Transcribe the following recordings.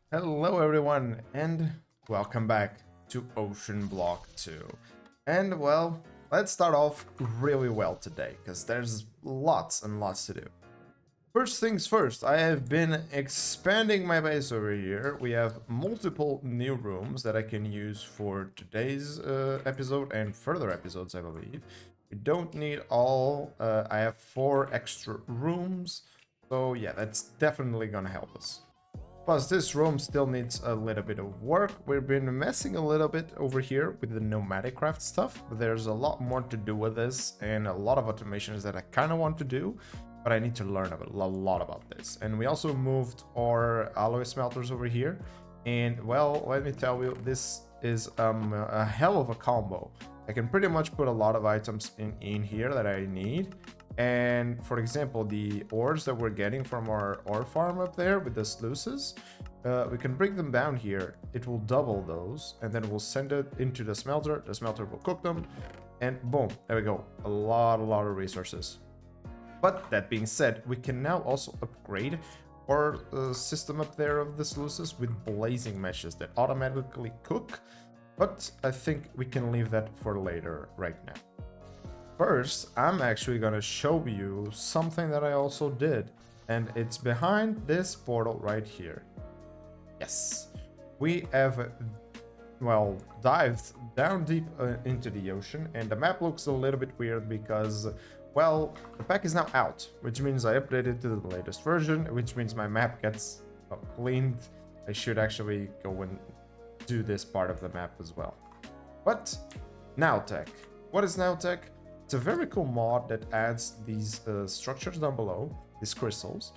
Hello everyone and welcome back to Oceanblock2. And well, let's start off really well today because there's lots and lots to do. First things first, I have been expanding my base over here. We have multiple new rooms that I can use for today's episode and further episodes, I believe. We don't need all. I have 4 extra rooms. So yeah, that's definitely gonna help us. Plus, this room still needs a little bit of work. We've been messing a little bit over here with the nomadic craft stuff, but there's a lot more to do with this and a lot of automations that I kind of want to do, but I need to learn a lot about this. And we also moved our alloy smelters over here. And well, let me tell you, this is a hell of a combo. I can pretty much put a lot of items in here that I need. And for example, the ores that we're getting from our ore farm up there with the sluices, we can bring them down here. It will double those, and then we'll send it into the smelter. The smelter will cook them, and boom, there we go. A lot of resources. But that being said, we can now also upgrade our system up there of the sluices with blazing meshes that automatically cook. But I think we can leave that for later right now. First, I'm actually gonna show you something that I also did, and it's behind this portal right here. Yes, we have, well, dived down deep into the ocean, and the map looks a little bit weird because, well, the pack is now out, which means I updated to the latest version, which means my map gets cleaned. I should actually go and do this part of the map as well. But Nautec. What is Nautec? It's a very cool mod that adds these structures down below, these crystals.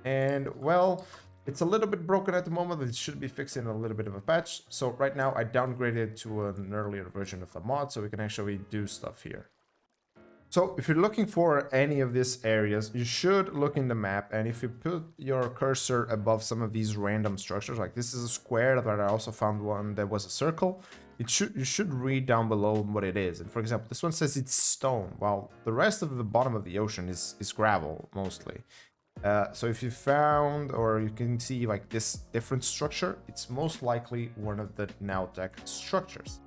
And well, it's a little bit broken at the moment. It should be fixed in a little bit of a patch. So right now I downgraded it to an earlier version of the mod so we can actually do stuff here. So if you're looking for any of these areas, you should look in the map. And if you put your cursor above some of these random structures, like this is a square, but I also found one that was a circle. You should read down below what it is. And for example, this one says it's stone, while the rest of the bottom of the ocean is gravel mostly. So if you found, or you can see like this different structure, it's most likely one of the Nautec structures.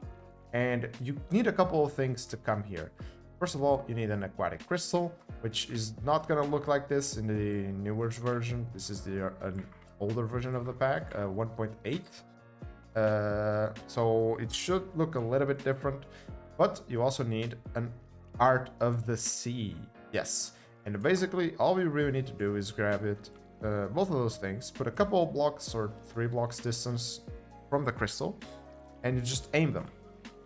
And you need a couple of things to come here. First of all, you need an aquatic crystal, which is not gonna look like this in the newer version. This is an older version of the pack, 1.8. So it should look a little bit different, but you also need an art of the sea. Yes, and basically all we really need to do is grab it, both of those things, put a couple of blocks or 3 blocks distance from the crystal, and you just aim them.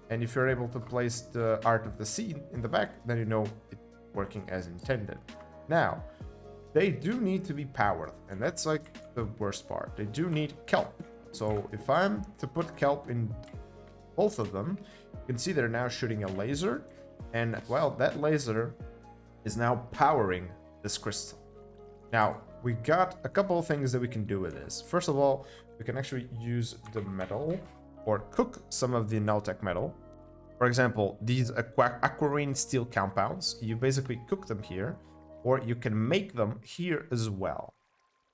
And if you're able to place the art of the sea in the back, then you know it's working as intended. Now, they do need to be powered, and that's like the worst part. They do need kelp. So if I'm to put kelp in both of them, you can see they're now shooting a laser, and well, that laser is now powering this crystal. Now, we got a couple of things that we can do with this. First of all, we can actually use the metal or cook some of the Nautec metal. For example, these aquarine steel compounds, you basically cook them here, or you can make them here as well.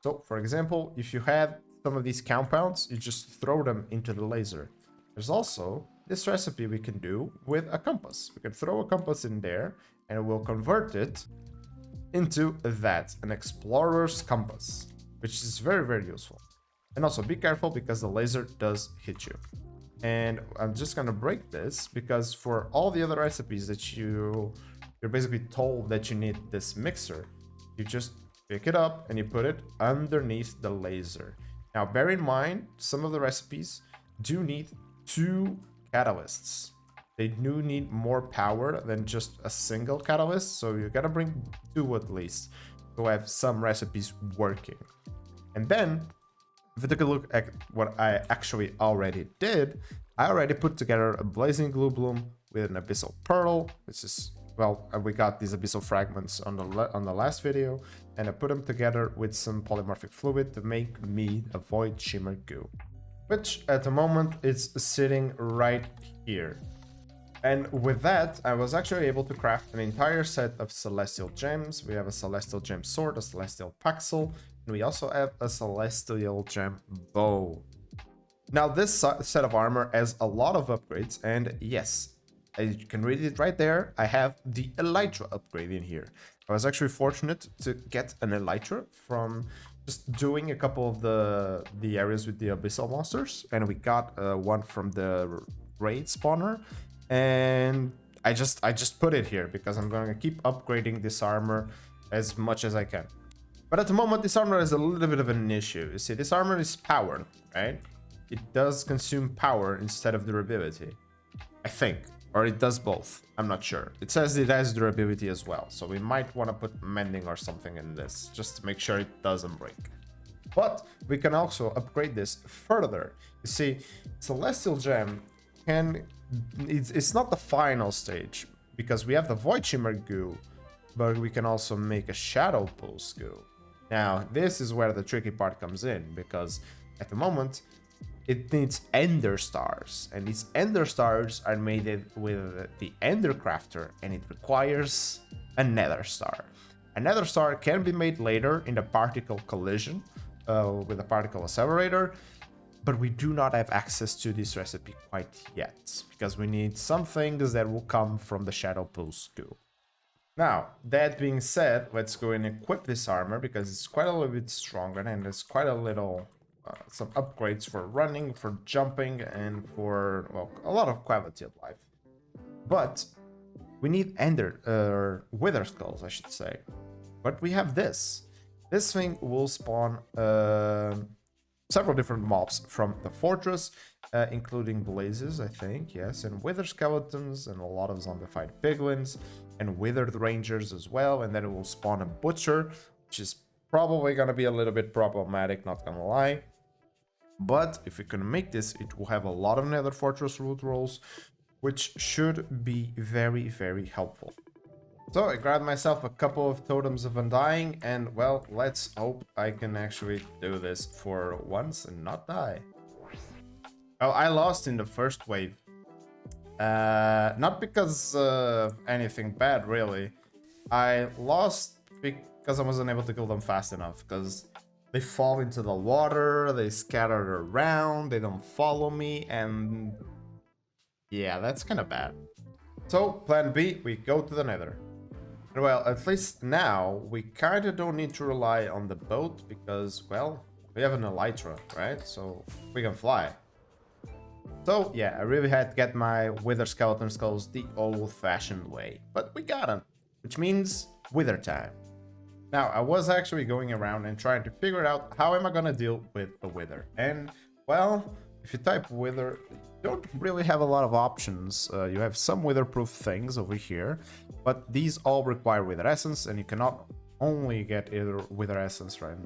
So, for example, if you have some of these compounds, you just throw them into the laser. There's also this recipe we can do with a compass. We can throw a compass in there and we'll convert it into that, an explorer's compass, which is very useful. And also be careful because the laser does hit you. And I'm just gonna break this because for all the other recipes that you're basically told that you need this mixer, you just pick it up and you put it underneath the laser. Now, bear in mind, some of the recipes do need 2 catalysts. They do need more power than just a single catalyst, so you gotta bring 2 at least to have some recipes working. And then, if you take a look at what I actually already did, I already put together a blazing glue bloom with an abyssal pearl, which is, well, we got these abyssal fragments on the last video, and I put them together with some polymorphic fluid to make me a void shimmer goo, which at the moment is sitting right here. And with that, I was actually able to craft an entire set of celestial gems. We have a celestial gem sword, a celestial paxel, And we also have a celestial gem bow. Now this set of armor has a lot of upgrades, and yes, as you can read it right there, I have the elytra upgrade in here. I was actually fortunate to get an elytra from just doing a couple of the areas with the abyssal monsters, and we got one from the raid spawner, and I just put it here because I'm going to keep upgrading this armor as much as I can. But at the moment, this armor is a little bit of an issue. You see, this armor is powered, right? It does consume power instead of durability, I think. Or it does both. I'm not sure. It says it has durability as well. So we might want to put mending or something in this just to make sure it doesn't break. But we can also upgrade this further. You see, Celestial Gem it's not the final stage because we have the Void Shimmer goo, but we can also make a Shadow Pulse goo. Now, this is where the tricky part comes in because at the moment, it needs Ender Stars, and these Ender Stars are made with the Ender Crafter, and it requires a Nether Star. A Nether Star can be made later in the particle collision with the particle accelerator, but we do not have access to this recipe quite yet, because we need some things that will come from the Shadow Pulse goo. Now, that being said, let's go and equip this armor, because it's quite a little bit stronger, and there's quite a little... some upgrades for running, for jumping, and for, well, a lot of quality of life. But we need wither skulls, I should say. But we have this. This thing will spawn several different mobs from the fortress, including blazes, I think, yes, and wither skeletons, and a lot of zombified piglins, and withered rangers as well. And then it will spawn a butcher, which is probably going to be a little bit problematic, not gonna lie. But if we can make this, it will have a lot of nether fortress root rolls, which should be very, very helpful. So I grabbed myself a couple of totems of undying, and well, let's hope I can actually do this for once and not die. Oh, I lost in the first wave. Not because anything bad, really. I lost because I wasn't able to kill them fast enough, because they fall into the water, they scatter around, they don't follow me, and yeah, that's kind of bad. So, plan B, we go to the nether. Well, at least now, we kind of don't need to rely on the boat, because, well, we have an elytra, right? So, we can fly. So, yeah, I really had to get my wither skeleton skulls the old-fashioned way, but we got them, which means wither time. Now, I was actually going around and trying to figure out how am I going to deal with a wither. And, well, if you type wither, you don't really have a lot of options. You have some witherproof things over here, but these all require wither essence, and you cannot only get either wither essence right.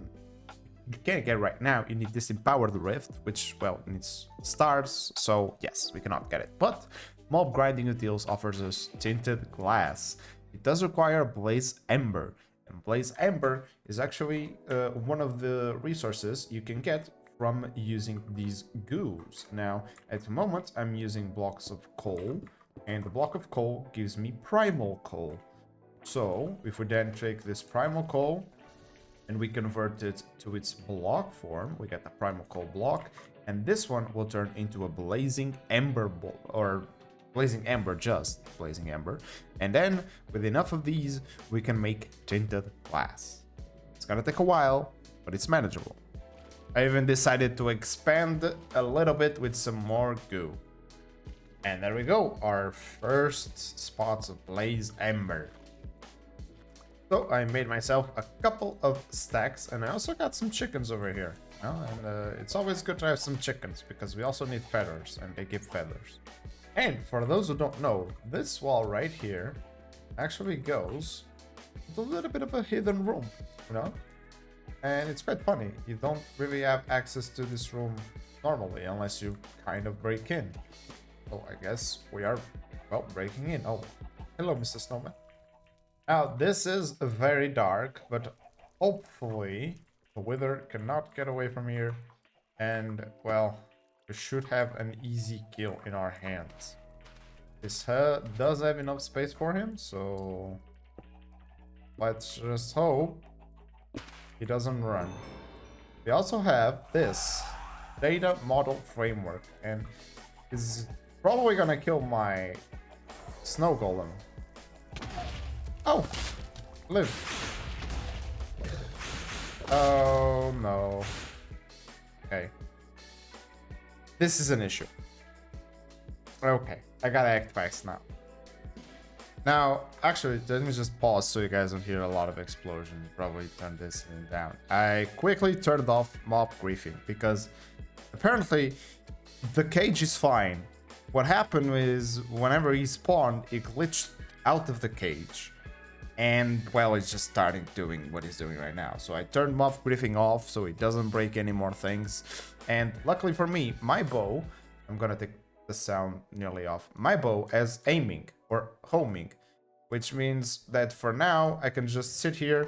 You can't get right now. You need this empowered rift, which, well, needs stars, so yes, we cannot get it. But mob grinding utils offers us tinted glass. It does require blaze ember. And blaze ember is actually one of the resources you can get from using these goos. Now, at the moment, I'm using blocks of coal, and the block of coal gives me primal coal. So, if we then take this primal coal and we convert it to its block form, we get the primal coal block, and this one will turn into a blazing ember or blazing ember, just blazing ember. And then with enough of these, we can make tinted glass. It's gonna take a while, but it's manageable. I even decided to expand a little bit with some more goo. And there we go, our first spots of blaze ember. So I made myself a couple of stacks, and I also got some chickens over here. Well, and it's always good to have some chickens, because we also need feathers, and they give feathers. And for those who don't know, this wall right here actually goes to a little bit of a hidden room, you know? And it's quite funny. You don't really have access to this room normally unless you kind of break in. So I guess we are, well, breaking in. Oh, hello, Mr. Snowman. Now, this is very dark, but hopefully the wither cannot get away from here. And, well, we should have an easy kill in our hands. This does have enough space for him, so let's just hope He doesn't run. We also have this data model framework, and is probably gonna kill my snow golem. Oh, live. Oh no. Okay. This is an issue. Okay, I gotta act fast now. Now, actually, let me just pause so you guys don't hear a lot of explosions. Probably turn this down. I quickly turned off mob griefing because apparently the cage is fine. What happened is whenever he spawned, he glitched out of the cage. And, well, he's just starting doing what he's doing right now. So I turned mob griefing off so it doesn't break any more things. And luckily for me, my bow, I'm gonna take the sound nearly off. My bow has aiming or homing, which means that for now I can just sit here,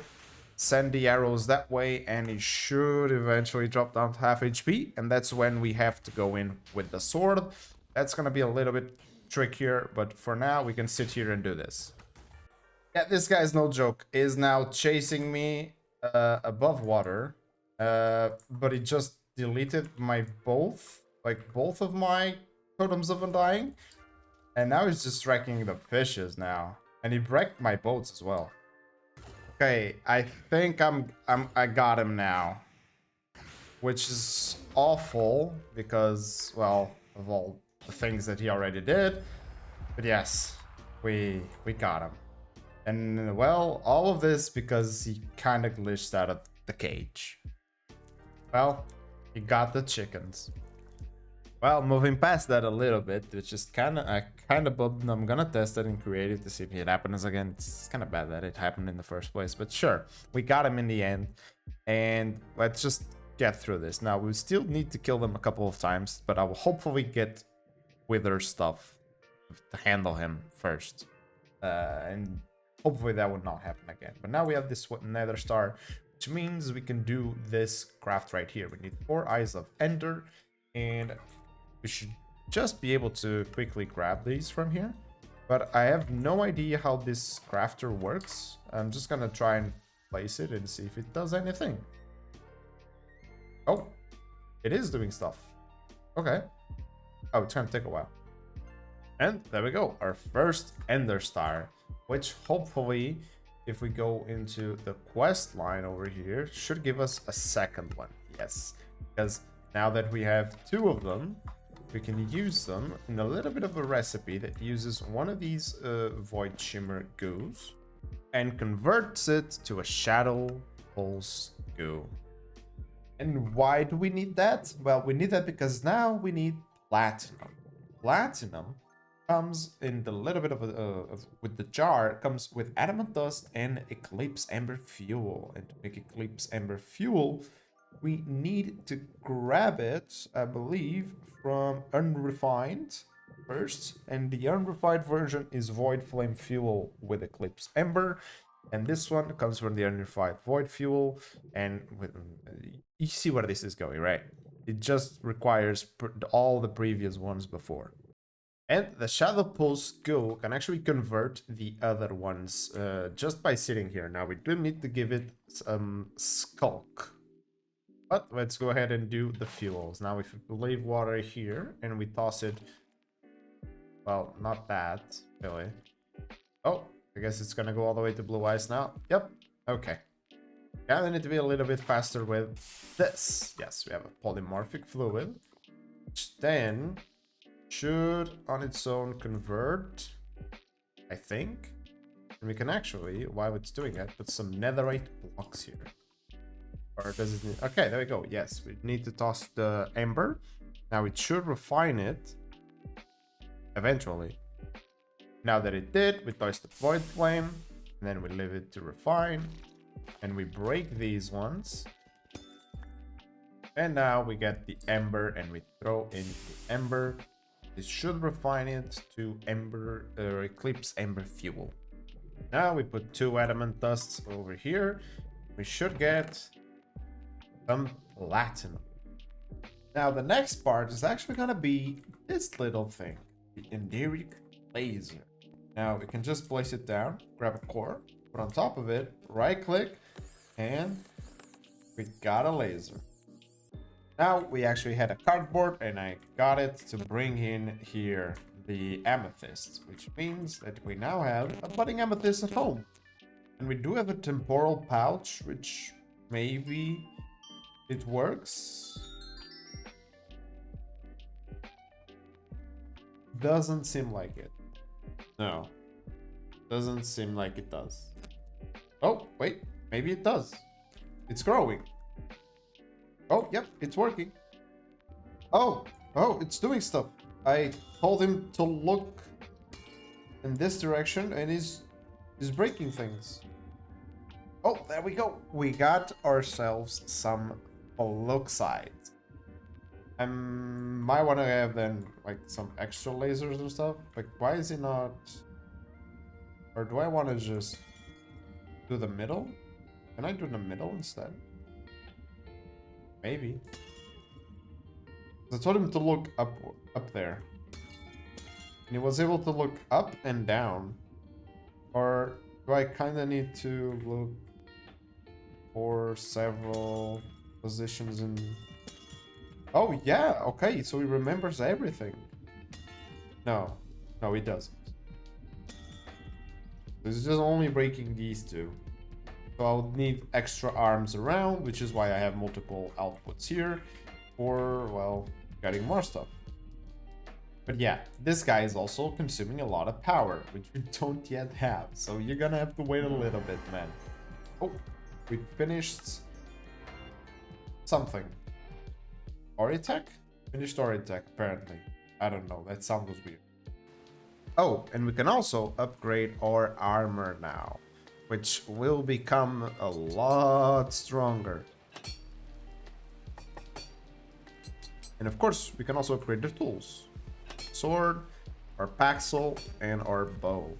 send the arrows that way, and it should eventually drop down to half HP, and that's when we have to go in with the sword. That's gonna be a little bit trickier, but for now we can sit here and do this. Yeah, this guy's no joke, is now chasing me above water, but he just deleted my both of my totems of undying, and now he's just wrecking the fishes now, and he wrecked my boats as well. Okay, I think I got him now, which is awful because, well, of all the things that he already did, but yes, we got him. And, well, all of this because he kind of glitched out of the cage. Well, he got the chickens. Well, moving past that a little bit, which is kind of bummed. I'm gonna test it and create it to see if it happens again. It's kind of bad that it happened in the first place, but sure, we got him in the end. And let's just get through this. Now, we still need to kill them a couple of times, but I will hopefully get wither stuff to handle him first. And hopefully that would not happen again. But now we have this nether star, which means we can do this craft right here. We need 4 eyes of ender, and we should just be able to quickly grab these from here. But I have no idea how this crafter works. I'm just gonna try and place it and see if it does anything. Oh, it is doing stuff. Okay. Oh, it's gonna take a while. And there we go, our first ender star, which hopefully, if we go into the quest line over here, should give us a second one. Yes, because now that we have 2 of them, we can use them in a little bit of a recipe that uses one of these void shimmer goos and converts it to a shadow pulse goo. And why do we need that? Well, we need that because now we need platinum. Platinum comes in the little bit of with the jar, comes with adamant dust and eclipse ember fuel. And to make eclipse ember fuel, we need to grab it, I believe, from unrefined first, and the unrefined version is void flame fuel with eclipse ember, and this one comes from the unrefined void fuel. And with, you see where this is going, right? It just requires all the previous ones before. And the Shadow Pulse Go can actually convert the other ones just by sitting here. Now we do need to give it some Skulk. But let's go ahead and do the fuels. Now if we leave water here and we toss it... Well, not that, really. Oh, I guess it's gonna go all the way to blue ice now. Yep, okay. Yeah, I need to be a little bit faster with this. Yes, we have a polymorphic fluid, which then should on its own convert, I think. And we can actually, while it's doing it, put some netherite blocks here. Or does it need... Okay, there we go. Yes, we need to toss the ember. Now it should refine it eventually. Now that it did, we toss the void flame, and then we leave it to refine, and we break these ones. And now we get the ember and we throw in the ember. This should refine it to ember eclipse ember fuel. Now we put 2 adamant dusts over here. We should get some platinum. Now the next part is actually gonna be this little thing, the Enderic laser. Now we can just place it down, grab a core, put on top of it, right click, and We got a laser. Now we actually had a cardboard and I got it to bring in here the amethyst, which means that we now have a budding amethyst at home. And we do have a temporal pouch, which maybe it works. Doesn't seem like it. No. Doesn't seem like it does. Oh, wait. Maybe it does. It's growing. Oh, yep, it's working. Oh, it's doing stuff. I told him to look in this direction and he's breaking things. Oh, there we go. We got ourselves some Vlofast. Might want to have then like some extra lasers and stuff. Like, why is it not? Or do I want to just do the middle? Can I do the middle instead? Maybe. I told him to look up there. And he was able to look up and down. Or do I kind of need to look for several positions in... Oh, yeah, okay, so he remembers everything. No, he doesn't. This is just only breaking these two. So I'll need extra arms around, which is why I have multiple outputs here for, well, getting more stuff. But yeah, this guy is also consuming a lot of power, which we don't yet have. So you're gonna have to wait a little bit, man. Oh, we finished something. Nautec? Finished Nautec, apparently. I don't know, that sound was weird. Oh, and we can also upgrade our armor now, which will become a lot stronger. And of course, we can also upgrade the tools. Sword, our paxel, and our bow.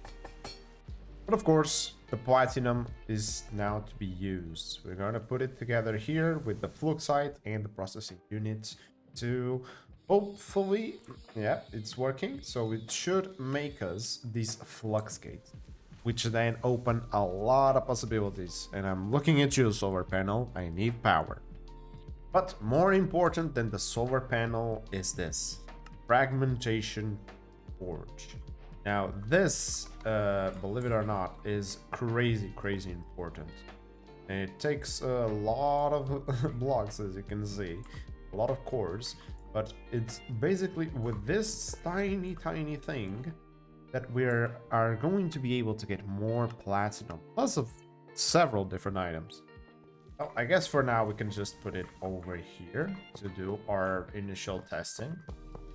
But of course, the platinum is now to be used. We're going to put it together here with the fluxite and the processing units to hopefully, yeah, it's working. So it should make us these flux gates, which then open a lot of possibilities. And I'm looking at you, solar panel. I need power. But more important than the solar panel is this fragmentation forge. Now this, believe it or not, is crazy important. And it takes a lot of blocks, as you can see, a lot of cores, but it's basically with this tiny thing that we are going to be able to get more platinum, plus of several different items. Well, I guess for now we can just put it over here to do our initial testing.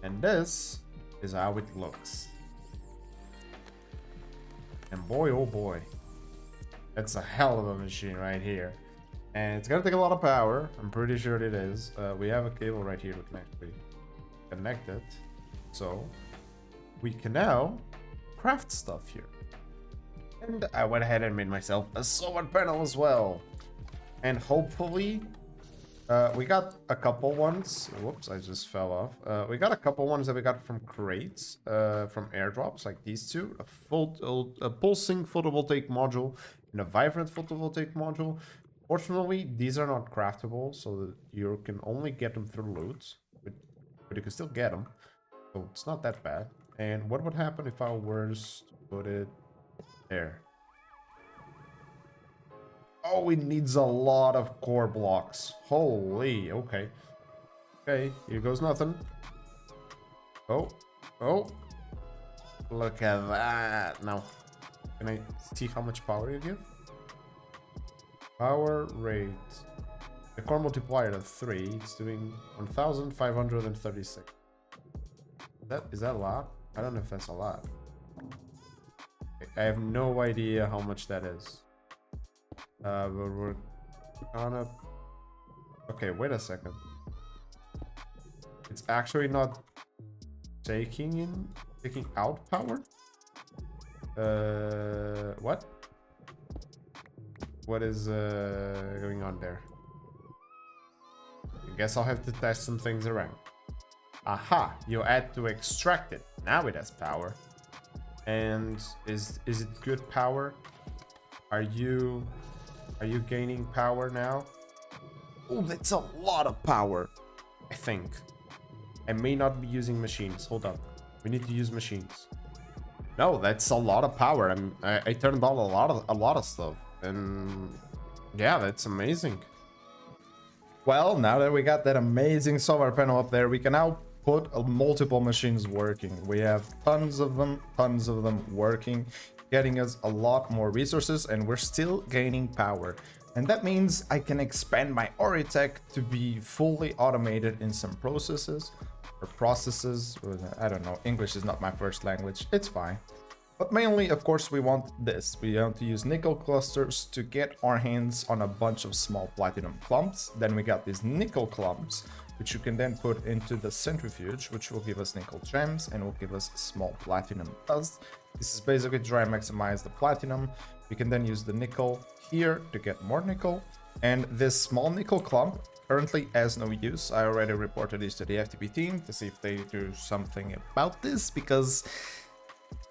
And this is how it looks. And boy, oh boy, that's a hell of a machine right here. And it's gonna take a lot of power. I'm pretty sure it is. We have a cable right here we can actually connect it. So we can now craft stuff here. And I went ahead and made myself a solar panel as well. And hopefully, we got a couple ones. Whoops, I just fell off. We got a couple ones that we got from crates, from airdrops, like these two. A pulsing photovoltaic module and a vibrant photovoltaic module. Fortunately, these are not craftable, so that you can only get them through loot. But you can still get them, so it's not that bad. And what would happen if I were to put it there? Oh, it needs a lot of core blocks. Holy, okay. Okay, here goes nothing. Oh. Look at that. Now, can I see how much power you give? Power rate. The core multiplier of 3, it's doing 1,536. Is that a lot? I don't know if that's a lot. I have no idea how much that is. But we're gonna... Okay, wait a second. It's actually not taking out power? What? What is going on there? I guess I'll have to test some things around. Aha! You had to extract it. Now it has power. And is it good power? Are you gaining power now? Oh, that's a lot of power, I think. I may not be using machines. Hold up. We need to use machines. No, that's a lot of power. I turned on a lot of stuff. And yeah, that's amazing. Well, now that we got that amazing solar panel up there, we can now put multiple machines working. We have tons of them working, getting us a lot more resources, and we're still gaining power. And that means I can expand my Nautec to be fully automated in some processes. I don't know, English is not my first language, it's fine. But mainly, of course, we want this. We want to use nickel clusters to get our hands on a bunch of small platinum clumps. Then we got these nickel clumps, which you can then put into the centrifuge, which will give us nickel gems and will give us small platinum dust. This is basically try and maximize the platinum. We can then use the nickel here to get more nickel. And this small nickel clump currently has no use. I already reported this to the FTP team to see if they do something about this, because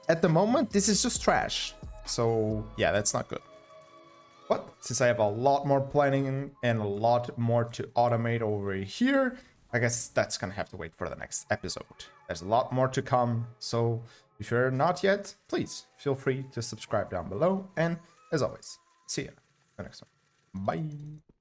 at the moment, this is just trash. So yeah, that's not good. But since I have a lot more planning and a lot more to automate over here, I guess that's gonna have to wait for the next episode. There's a lot more to come. So if you're not yet, please feel free to subscribe down below. And as always, see ya in the next one. Bye.